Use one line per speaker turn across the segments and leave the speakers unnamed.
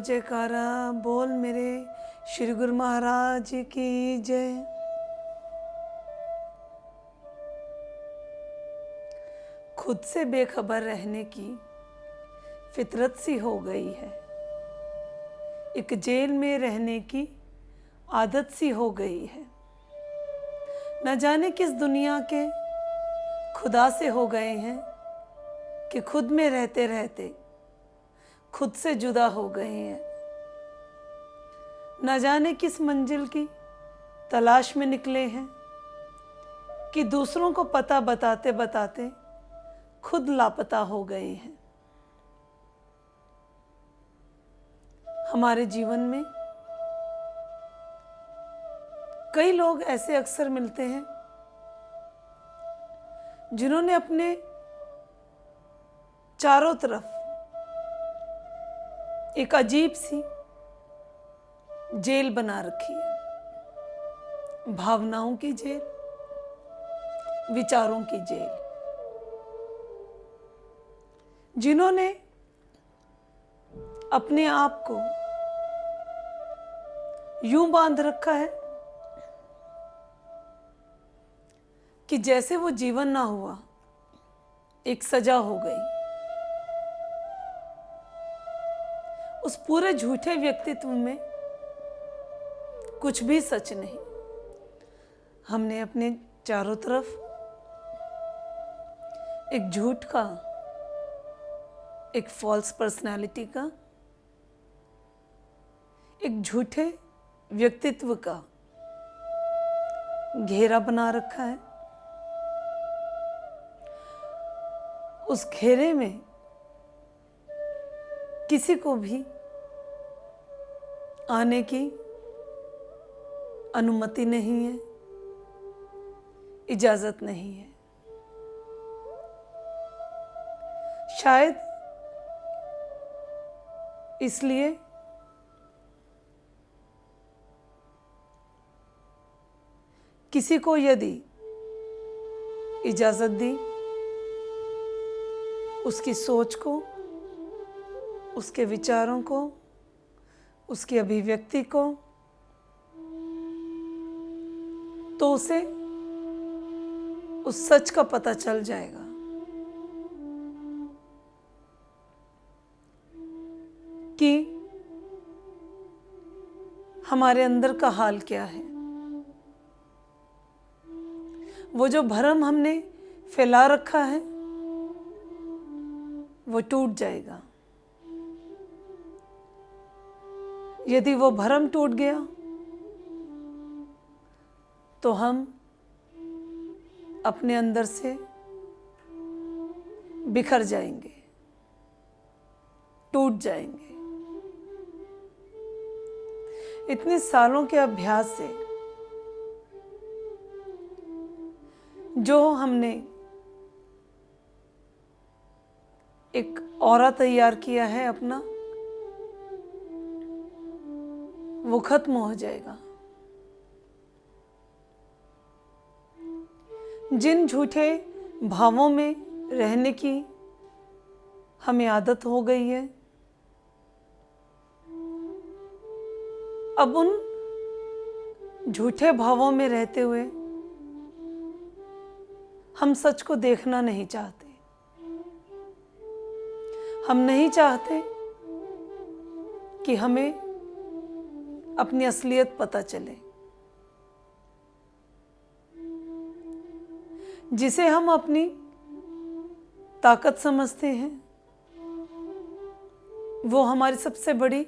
जयकारा बोल मेरे श्री गुरु महाराज की जय। खुद से बेखबर रहने की फितरत सी हो गई है, एक जेल में रहने की आदत सी हो गई है। न जाने किस दुनिया के खुदा से हो गए हैं कि खुद में रहते रहते खुद से जुदा हो गए हैं। न जाने किस मंजिल की तलाश में निकले हैं कि दूसरों को पता बताते बताते खुद लापता हो गए हैं। हमारे जीवन में कई लोग ऐसे अक्सर मिलते हैं जिन्होंने अपने चारों तरफ एक अजीब सी जेल बना रखी है, भावनाओं की जेल, विचारों की जेल। जिन्होंने अपने आप को यूं बांध रखा है कि जैसे वो जीवन ना हुआ, एक सजा हो गई। उस पूरे झूठे व्यक्तित्व में कुछ भी सच नहीं। हमने अपने चारों तरफ एक झूठ का, एक फॉल्स पर्सनालिटी का, एक झूठे व्यक्तित्व का घेरा बना रखा है। उस घेरे में किसी को भी आने की अनुमति नहीं है, इजाजत नहीं है। शायद इसलिए किसी को यदि इजाजत दी, उसकी सोच को, उसके विचारों को, उसकी अभिव्यक्ति को, तो उसे उस सच का पता चल जाएगा कि हमारे अंदर का हाल क्या है। वो जो भ्रम हमने फैला रखा है वो टूट जाएगा। यदि वो भ्रम टूट गया तो हम अपने अंदर से बिखर जाएंगे, टूट जाएंगे। इतने सालों के अभ्यास से जो हमने एक ऑरा तैयार किया है अपना, वो खत्म हो जाएगा। जिन झूठे भावों में रहने की हमें आदत हो गई है, अब उन झूठे भावों में रहते हुए हम सच को देखना नहीं चाहते। हम नहीं चाहते कि हमें अपनी असलियत पता चले। जिसे हम अपनी ताकत समझते हैं वो हमारी सबसे बड़ी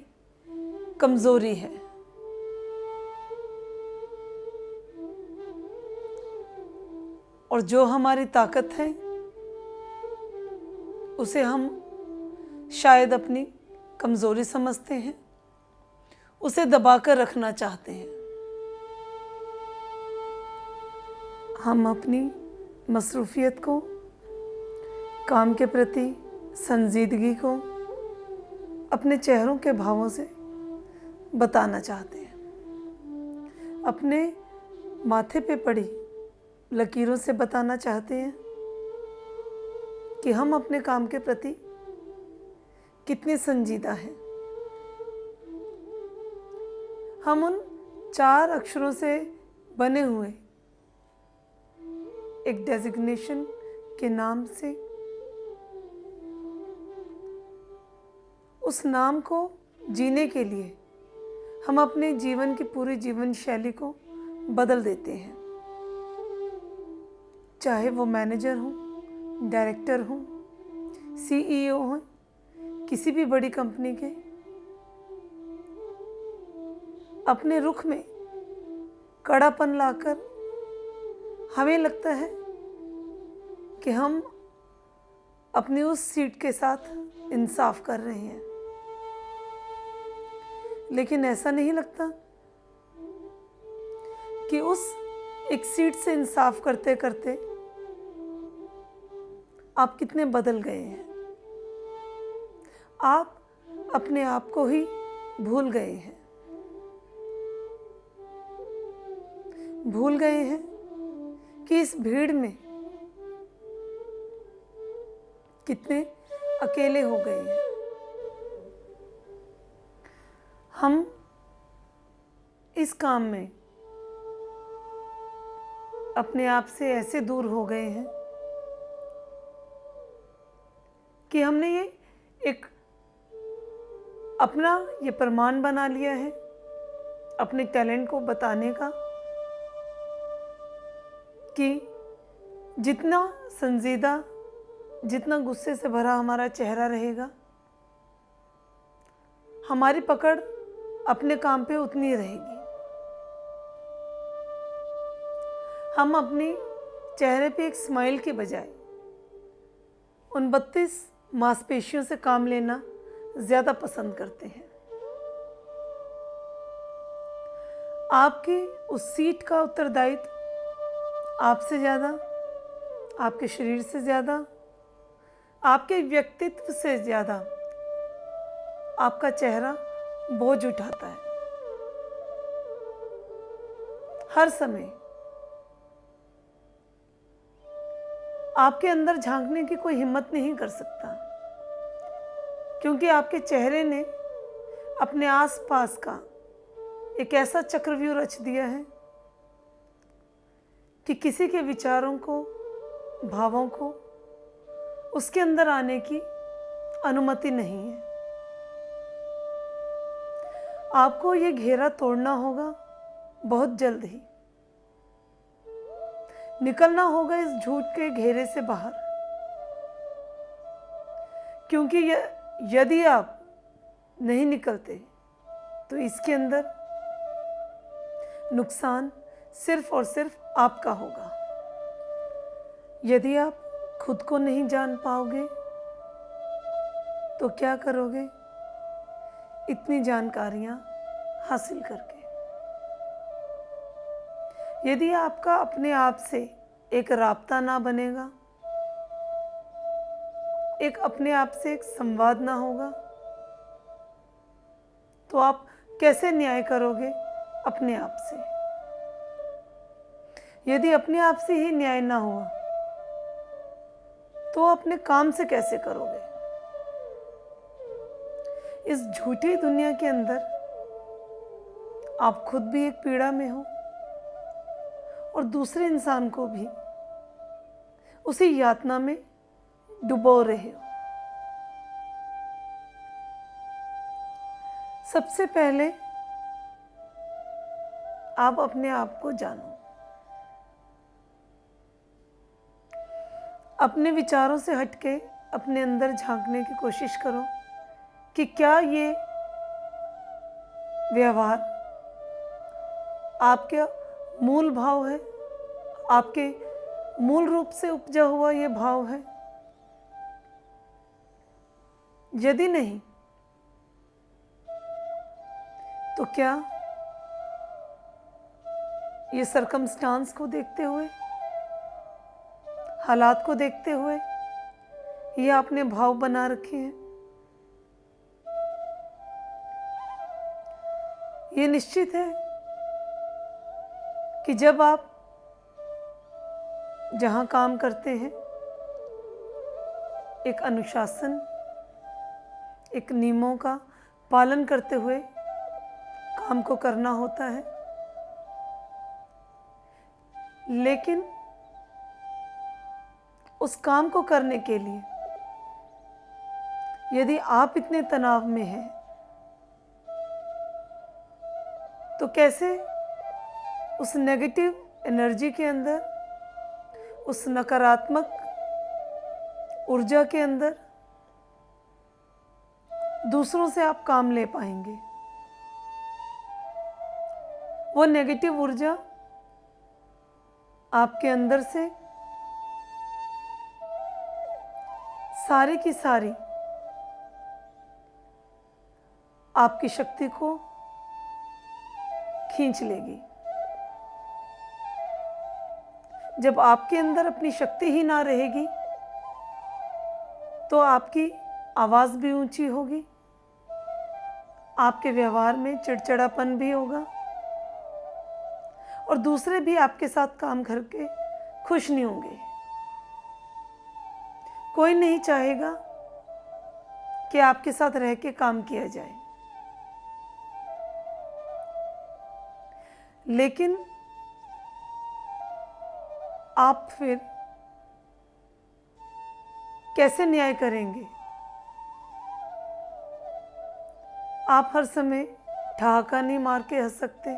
कमजोरी है। और जो हमारी ताकत है उसे हम शायद अपनी कमजोरी समझते हैं, उसे दबाकर रखना चाहते हैं। हम अपनी मसरूफियत को, काम के प्रति संजीदगी को अपने चेहरों के भावों से बताना चाहते हैं। अपने माथे पे पड़ी लकीरों से बताना चाहते हैं कि हम अपने काम के प्रति कितने संजीदा हैं, हम उन 4 अक्षरों से बने हुए एक डेजिग्नेशन के नाम से उस नाम को जीने के लिए हम अपने जीवन की पूरी जीवन शैली को बदल देते हैं। चाहे वो मैनेजर हो, डायरेक्टर हो, सीईओ हो, किसी भी बड़ी कंपनी के, अपने रुख में कड़ापन लाकर हमें लगता है कि हम अपनी उस सीट के साथ इंसाफ कर रहे हैं, लेकिन ऐसा नहीं लगता कि उस एक सीट से इंसाफ करते करते आप कितने बदल गए हैं। आप अपने आप को ही भूल गए हैं। भूल गए हैं कि इस भीड़ में कितने अकेले हो गए हैं। हम इस काम में अपने आप से ऐसे दूर हो गए हैं कि हमने ये एक अपना ये प्रमाण बना लिया है अपने टैलेंट को बताने का कि जितना संजीदा, जितना गुस्से से भरा हमारा चेहरा रहेगा, हमारी पकड़ अपने काम पे उतनी रहेगी। हम अपने चेहरे पे एक स्माइल के बजाय उन 32 मांसपेशियों से काम लेना ज़्यादा पसंद करते हैं। आपकी उस सीट का उत्तरदायित्व आपसे ज़्यादा, आपके शरीर से ज़्यादा, आपके व्यक्तित्व से ज़्यादा आपका चेहरा बोझ उठाता है। हर समय आपके अंदर झांकने की कोई हिम्मत नहीं कर सकता, क्योंकि आपके चेहरे ने अपने आसपास का एक ऐसा चक्रव्यूह रच दिया है कि किसी के विचारों को, भावों को उसके अंदर आने की अनुमति नहीं है। आपको ये घेरा तोड़ना होगा बहुत जल्द ही। निकलना होगा इस झूठ के घेरे से बाहर, क्योंकि यदि आप नहीं निकलते तो इसके अंदर नुकसान सिर्फ और सिर्फ आपका होगा। यदि आप खुद को नहीं जान पाओगे तो क्या करोगे इतनी जानकारियां हासिल करके? यदि आपका अपने आप से एक राब्ता ना बनेगा, एक अपने आप से एक संवाद ना होगा, तो आप कैसे न्याय करोगे अपने आप से? यदि अपने आप से ही न्याय ना हुआ तो अपने काम से कैसे करोगे? इस झूठी दुनिया के अंदर आप खुद भी एक पीड़ा में हो और दूसरे इंसान को भी उसी यातना में डुबो रहे हो। सबसे पहले आप अपने आप को जानो। अपने विचारों से हटके अपने अंदर झांकने की कोशिश करो कि क्या ये व्यवहार आपके मूल भाव है, आपके मूल रूप से उपजा हुआ ये भाव है? यदि नहीं तो क्या ये सर्कमस्टांस को देखते हुए, हालात को देखते हुए ये आपने भाव बना रखे हैं? ये निश्चित है कि जब आप जहां काम करते हैं एक अनुशासन, एक नियमों का पालन करते हुए काम को करना होता है, लेकिन उस काम को करने के लिए यदि आप इतने तनाव में हैं तो कैसे उस नेगेटिव एनर्जी के अंदर, उस नकारात्मक ऊर्जा के अंदर दूसरों से आप काम ले पाएंगे। वो नेगेटिव ऊर्जा आपके अंदर से सारी की सारी आपकी शक्ति को खींच लेगी। जब आपके अंदर अपनी शक्ति ही ना रहेगी तो आपकी आवाज़ भी ऊंची होगी, आपके व्यवहार में चिड़चिड़ापन भी होगा और दूसरे भी आपके साथ काम करके खुश नहीं होंगे। कोई नहीं चाहेगा कि आपके साथ रह के काम किया जाए। लेकिन आप फिर कैसे न्याय करेंगे? आप हर समय ठहाका नहीं मार के हंस सकते।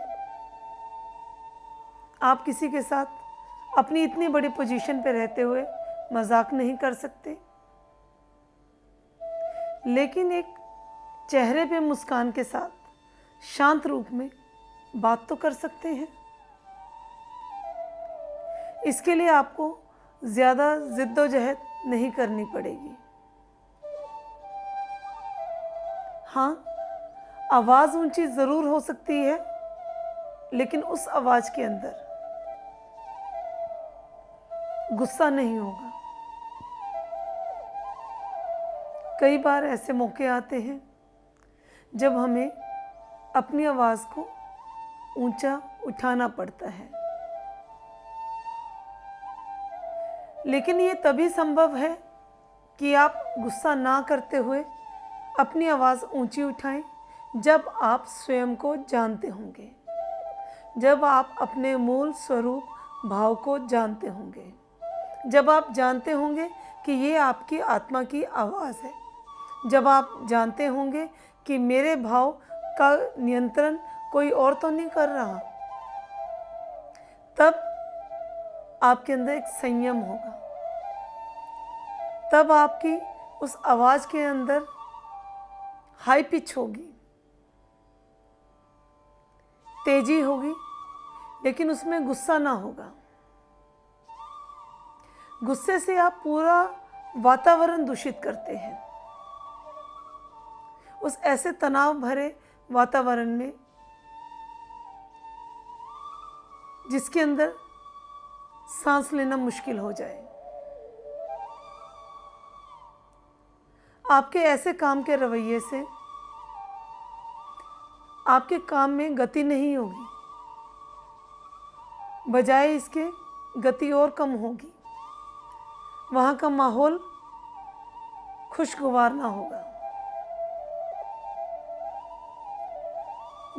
आप किसी के साथ अपनी इतनी बड़ी पोजीशन पे रहते हुए मजाक नहीं कर सकते। लेकिन एक चेहरे पे मुस्कान के साथ शांत रूप में बात तो कर सकते हैं। इसके लिए आपको ज़्यादा जिद्दोजहद नहीं करनी पड़ेगी। हाँ, आवाज़ ऊंची ज़रूर हो सकती है, लेकिन उस आवाज़ के अंदर गुस्सा नहीं होगा। कई बार ऐसे मौके आते हैं जब हमें अपनी आवाज़ को ऊंचा उठाना पड़ता है, लेकिन ये तभी संभव है कि आप गुस्सा ना करते हुए अपनी आवाज़ ऊंची उठाएं जब आप स्वयं को जानते होंगे, जब आप अपने मूल स्वरूप भाव को जानते होंगे, जब आप जानते होंगे कि ये आपकी आत्मा की आवाज़ है, जब आप जानते होंगे कि मेरे भाव का नियंत्रण कोई और तो नहीं कर रहा, तब आपके अंदर एक संयम होगा। तब आपकी उस आवाज़ के अंदर हाई पिच होगी, तेजी होगी, लेकिन उसमें गुस्सा ना होगा। गुस्से से आप पूरा वातावरण दूषित करते हैं। उस ऐसे तनाव भरे वातावरण में जिसके अंदर सांस लेना मुश्किल हो जाए, आपके ऐसे काम के रवैये से आपके काम में गति नहीं होगी, बजाय इसके गति और कम होगी। वहाँ का माहौल खुशगवार ना होगा।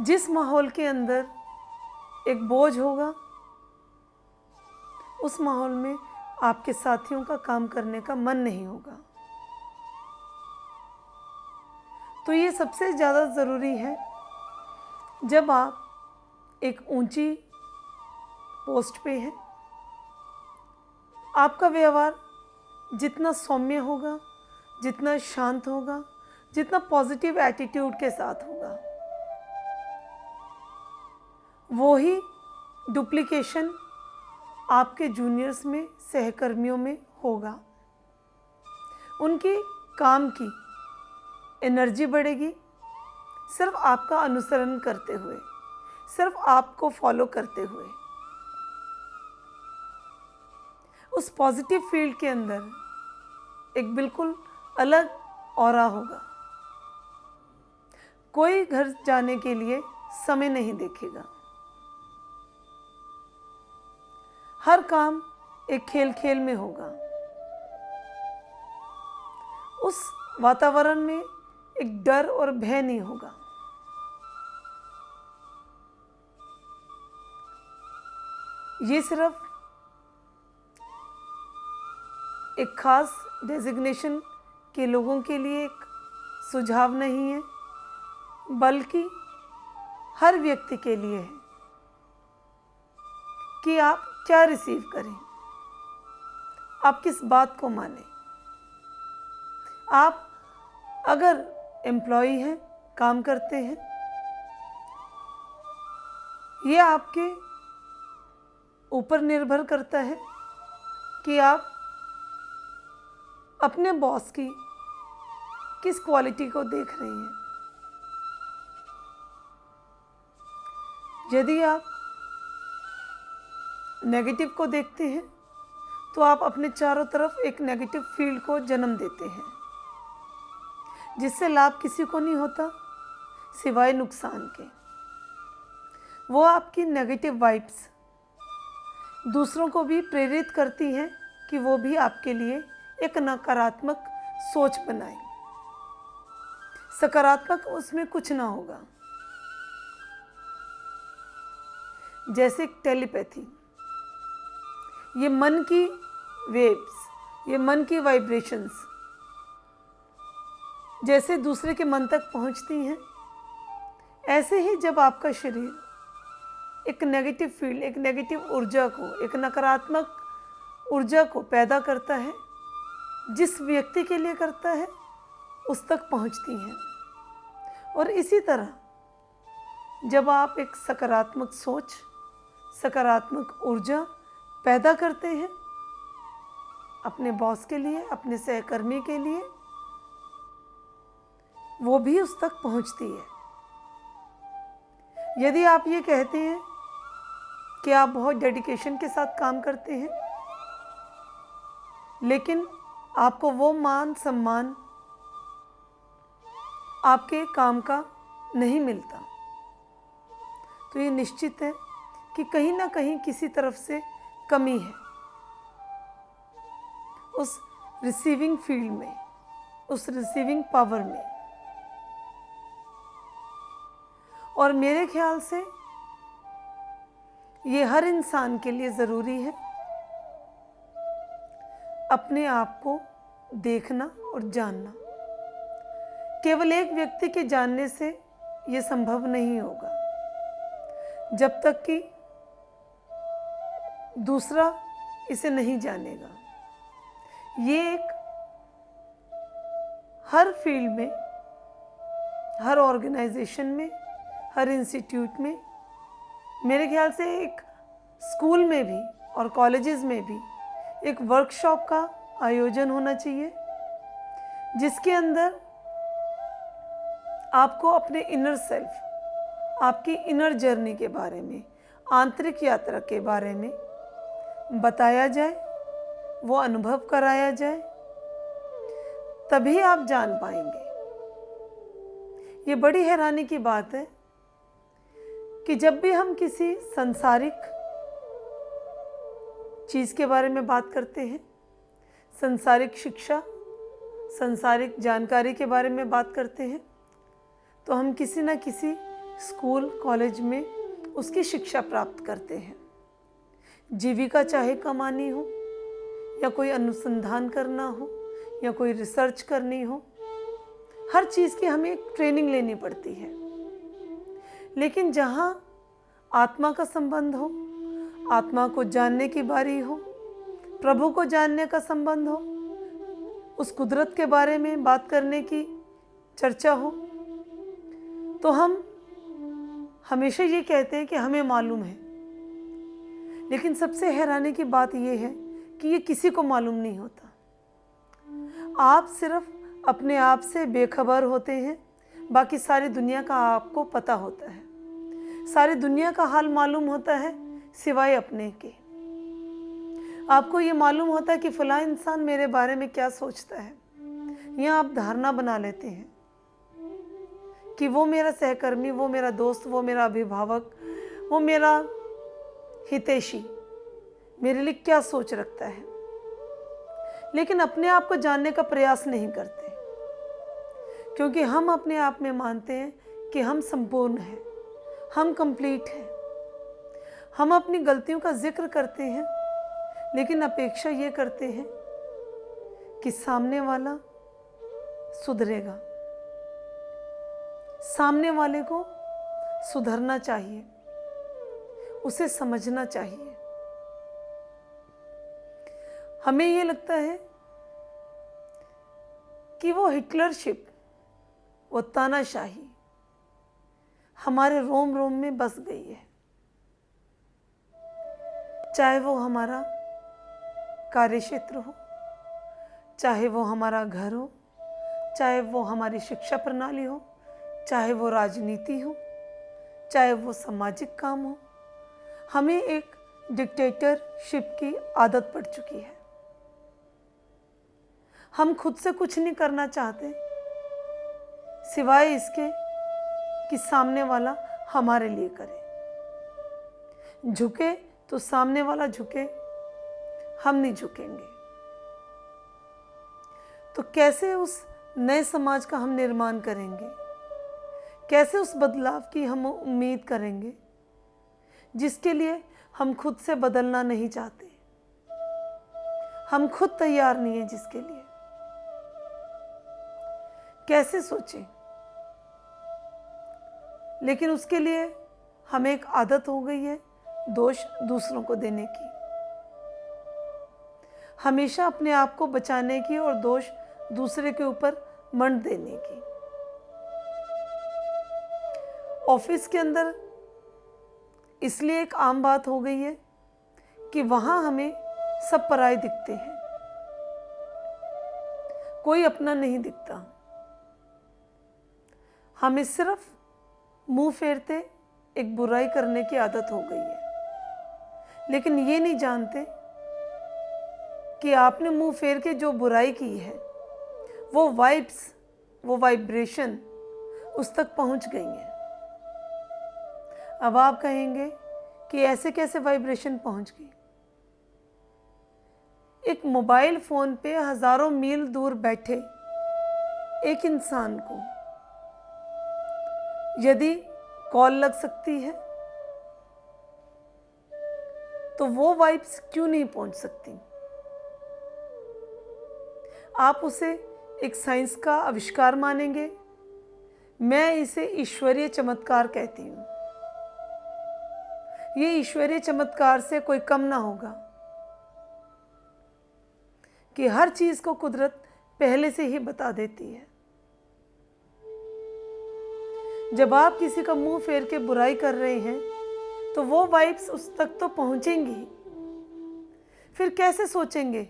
जिस माहौल के अंदर एक बोझ होगा, उस माहौल में आपके साथियों का काम करने का मन नहीं होगा। तो ये सबसे ज़्यादा ज़रूरी है जब आप एक ऊंची पोस्ट पे हैं। आपका व्यवहार जितना सौम्य होगा, जितना शांत होगा, जितना पॉजिटिव एटीट्यूड के साथ होगा, वो ही डुप्लीकेशन आपके जूनियर्स में, सहकर्मियों में होगा। उनकी काम की एनर्जी बढ़ेगी सिर्फ आपका अनुसरण करते हुए, सिर्फ आपको फॉलो करते हुए। उस पॉजिटिव फील्ड के अंदर एक बिल्कुल अलग ऑरा होगा। कोई घर जाने के लिए समय नहीं देखेगा। हर काम एक खेल खेल में होगा। उस वातावरण में एक डर और भय नहीं होगा। ये सिर्फ एक खास डेजिग्नेशन के लोगों के लिए एक सुझाव नहीं है, बल्कि हर व्यक्ति के लिए है कि आप क्या रिसीव करें, आप किस बात को माने। आप अगर एम्प्लॉई हैं, काम करते हैं, ये आपके ऊपर निर्भर करता है कि आप अपने बॉस की किस क्वालिटी को देख रहे हैं। यदि आप नेगेटिव को देखते हैं तो आप अपने चारों तरफ एक नेगेटिव फील्ड को जन्म देते हैं, जिससे लाभ किसी को नहीं होता सिवाय नुकसान के। वो आपकी नेगेटिव वाइब्स दूसरों को भी प्रेरित करती हैं कि वो भी आपके लिए एक नकारात्मक सोच बनाए। सकारात्मक उसमें कुछ ना होगा। जैसे टेलीपैथी, ये मन की वेव्स, ये मन की वाइब्रेशंस जैसे दूसरे के मन तक पहुंचती हैं, ऐसे ही जब आपका शरीर एक नेगेटिव फील्ड, एक नेगेटिव ऊर्जा को, एक नकारात्मक ऊर्जा को पैदा करता है, जिस व्यक्ति के लिए करता है उस तक पहुंचती हैं। और इसी तरह जब आप एक सकारात्मक सोच, सकारात्मक ऊर्जा पैदा करते हैं अपने बॉस के लिए, अपने सहकर्मी के लिए, वो भी उस तक पहुंचती है। यदि आप ये कहते हैं कि आप बहुत डेडिकेशन के साथ काम करते हैं, लेकिन आपको वो मान सम्मान आपके काम का नहीं मिलता, तो ये निश्चित है कि कहीं ना कहीं किसी तरफ से कमी है उस रिसीविंग फील्ड में, उस रिसीविंग पावर में। और मेरे ख्याल से ये हर इंसान के लिए ज़रूरी है अपने आप को देखना और जानना। केवल एक व्यक्ति के जानने से ये संभव नहीं होगा जब तक कि दूसरा इसे नहीं जानेगा। ये एक हर फील्ड में, हर ऑर्गेनाइजेशन में, हर इंस्टीट्यूट में, मेरे ख्याल से एक स्कूल में भी और कॉलेजेस में भी एक वर्कशॉप का आयोजन होना चाहिए, जिसके अंदर आपको अपने इनर सेल्फ, आपकी इनर जर्नी के बारे में, आंतरिक यात्रा के बारे में बताया जाए, वो अनुभव कराया जाए, तभी आप जान पाएंगे। ये बड़ी हैरानी की बात है कि जब भी हम किसी सांसारिक चीज़ के बारे में बात करते हैं, सांसारिक शिक्षा, सांसारिक जानकारी के बारे में बात करते हैं, तो हम किसी न किसी स्कूल, कॉलेज में उसकी शिक्षा प्राप्त करते हैं। जीविका चाहे कमानी हो, या कोई अनुसंधान करना हो, या कोई रिसर्च करनी हो, हर चीज़ की हमें एक ट्रेनिंग लेनी पड़ती है। लेकिन जहाँ आत्मा का संबंध हो, आत्मा को जानने की बारी हो, प्रभु को जानने का संबंध हो, उस कुदरत के बारे में बात करने की चर्चा हो, तो हम हमेशा ये कहते हैं कि हमें मालूम है। लेकिन सबसे हैरानी की बात यह है कि ये किसी को मालूम नहीं होता। आप सिर्फ अपने आप से बेखबर होते हैं, बाकी सारी दुनिया का आपको पता होता है। सारी दुनिया का हाल मालूम होता है सिवाय अपने के। आपको ये मालूम होता है कि फलां इंसान मेरे बारे में क्या सोचता है। यहाँ आप धारणा बना लेते हैं कि वो मेरा सहकर्मी, वो मेरा दोस्त, वो मेरा अभिभावक, वो मेरा हितैषी मेरे लिए क्या सोच रखता है। लेकिन अपने आप को जानने का प्रयास नहीं करते, क्योंकि हम अपने आप में मानते हैं कि हम संपूर्ण हैं, हम कंप्लीट हैं। हम अपनी गलतियों का जिक्र करते हैं, लेकिन अपेक्षा ये करते हैं कि सामने वाला सुधरेगा। सामने वाले को सुधरना चाहिए, उसे समझना चाहिए। हमें ये लगता है कि वो हिटलरशिप, वो तानाशाही हमारे रोम रोम में बस गई है। चाहे वो हमारा कार्यक्षेत्र हो, चाहे वो हमारा घर हो, चाहे वो हमारी शिक्षा प्रणाली हो, चाहे वो राजनीति हो, चाहे वो सामाजिक काम हो, हमें एक डिक्टेटरशिप की आदत पड़ चुकी है। हम खुद से कुछ नहीं करना चाहते सिवाय इसके कि सामने वाला हमारे लिए करे। झुके तो सामने वाला झुके, हम नहीं झुकेंगे। तो कैसे उस नए समाज का हम निर्माण करेंगे? कैसे उस बदलाव की हम उम्मीद करेंगे जिसके लिए हम खुद से बदलना नहीं चाहते? हम खुद तैयार नहीं हैं जिसके लिए। कैसे सोचें? लेकिन उसके लिए हमें एक आदत हो गई है दोष दूसरों को देने की, हमेशा अपने आप को बचाने की और दोष दूसरे के ऊपर मंड देने की। ऑफिस के अंदर इसलिए एक आम बात हो गई है कि वहां हमें सब पराये दिखते हैं, कोई अपना नहीं दिखता। हमें सिर्फ मुंह फेरते एक बुराई करने की आदत हो गई है, लेकिन ये नहीं जानते कि आपने मुंह फेर के जो बुराई की है वो वाइब्स, वो वाइब्रेशन उस तक पहुंच गई हैं। अब आप कहेंगे कि ऐसे कैसे वाइब्रेशन पहुंच गई? एक मोबाइल फोन पे हजारों मील दूर बैठे एक इंसान को यदि कॉल लग सकती है तो वो वाइब्स क्यों नहीं पहुंच सकती? आप उसे एक साइंस का आविष्कार मानेंगे, मैं इसे ईश्वरीय चमत्कार कहती हूं। ये ईश्वरीय चमत्कार से कोई कम ना होगा कि हर चीज को कुदरत पहले से ही बता देती है। जब आप किसी का मुंह फेर के बुराई कर रहे हैं तो वो वाइब्स उस तक तो पहुंचेंगी। फिर कैसे सोचेंगे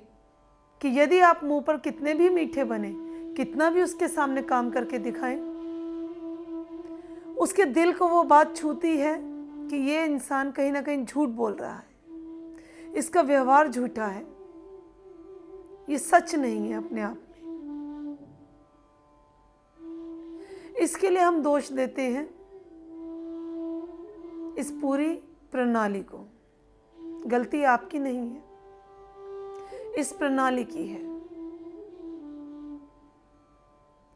कि यदि आप मुंह पर कितने भी मीठे बने, कितना भी उसके सामने काम करके दिखाएं, उसके दिल को वो बात छूती है कि ये इंसान कहीं ना कहीं झूठ बोल रहा है, इसका व्यवहार झूठा है, ये सच नहीं है अपने आप में। इसके लिए हम दोष देते हैं इस पूरी प्रणाली को। गलती आपकी नहीं है, इस प्रणाली की है।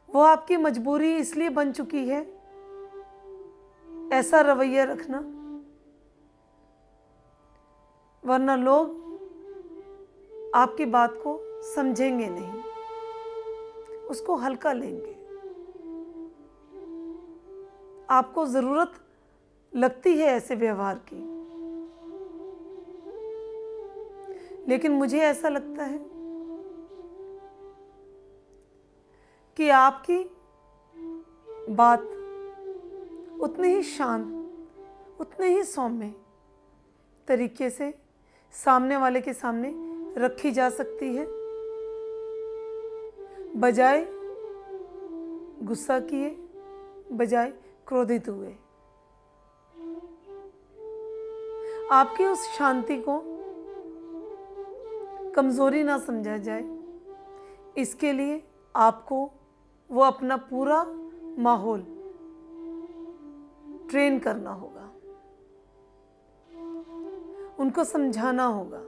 वो आपकी मजबूरी इसलिए बन चुकी है ऐसा रवैया रखना, वरना लोग आपकी बात को समझेंगे नहीं, उसको हल्का लेंगे। आपको जरूरत लगती है ऐसे व्यवहार की, लेकिन मुझे ऐसा लगता है कि आपकी बात उतनी ही शांत, उतने ही सौम्य तरीके से सामने वाले के सामने रखी जा सकती है, बजाय गुस्सा किए, बजाय क्रोधित हुए। आपकी उस शांति को कमजोरी ना समझा जाए, इसके लिए आपको वो अपना पूरा माहौल ट्रेन करना होगा, उनको समझाना होगा,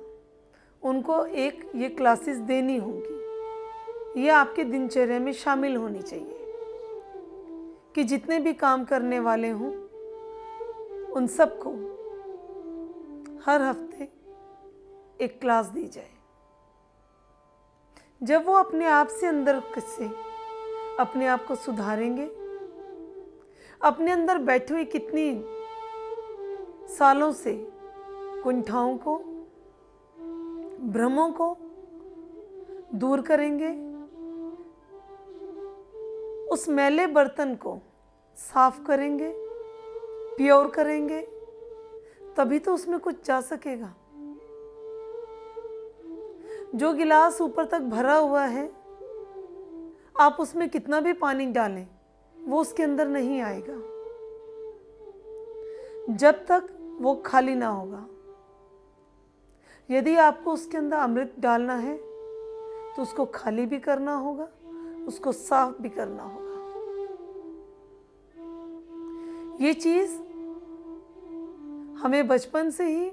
उनको एक ये क्लासेस देनी होंगी। ये आपके दिनचर्या में शामिल होनी चाहिए कि जितने भी काम करने वाले हों उन सबको हर हफ्ते एक क्लास दी जाए। जब वो अपने आप से अंदर से अपने आप को सुधारेंगे, अपने अंदर बैठी हुई कितनी सालों से कुंठाओं को, भ्रमों को दूर करेंगे, उस मैले बर्तन को साफ करेंगे, प्योर करेंगे, तभी तो उसमें कुछ जा सकेगा। जो गिलास ऊपर तक भरा हुआ है, आप उसमें कितना भी पानी डालें, वो उसके अंदर नहीं आएगा जब तक वो खाली ना होगा। यदि आपको उसके अंदर अमृत डालना है तो उसको खाली भी करना होगा, उसको साफ भी करना होगा। ये चीज हमें बचपन से ही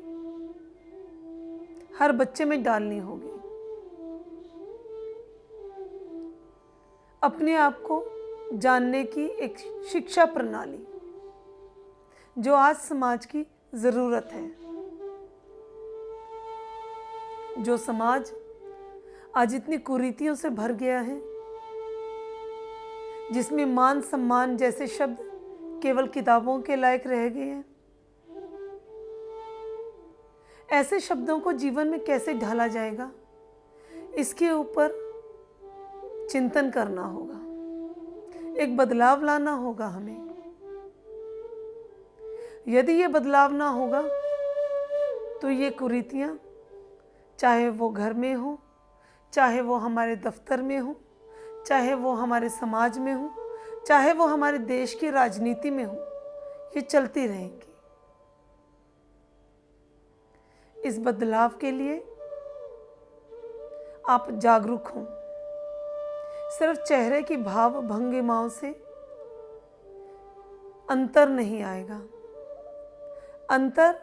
हर बच्चे में डालनी होगी। अपने आप को जानने की एक शिक्षा प्रणाली जो आज समाज की जरूरत है। जो समाज आज इतनी कुरीतियों से भर गया है, जिसमें मान सम्मान जैसे शब्द केवल किताबों के लायक रह गए हैं, ऐसे शब्दों को जीवन में कैसे ढाला जाएगा, इसके ऊपर चिंतन करना होगा, एक बदलाव लाना होगा हमें। यदि ये बदलाव ना होगा तो ये कुरीतियाँ, चाहे वो घर में हो, चाहे वो हमारे दफ्तर में हो, चाहे वो हमारे समाज में हो, चाहे वो हमारे देश की राजनीति में हो, ये चलती रहेंगी। इस बदलाव के लिए आप जागरूक हों। सिर्फ चेहरे की भाव भंगिमाओं से अंतर नहीं आएगा। अंतर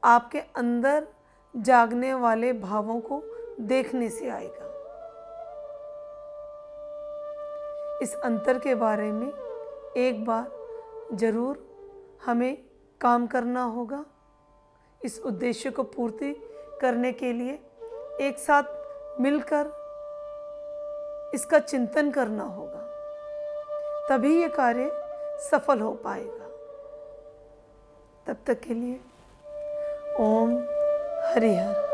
आपके अंदर जागने वाले भावों को देखने से आएगा। इस अंतर के बारे में एक बार जरूर हमें काम करना होगा। इस उद्देश्य को पूर्ति करने के लिए एक साथ मिलकर इसका चिंतन करना होगा, तभी ये कार्य सफल हो पाएगा। तब तक के लिए ओम हरिहर।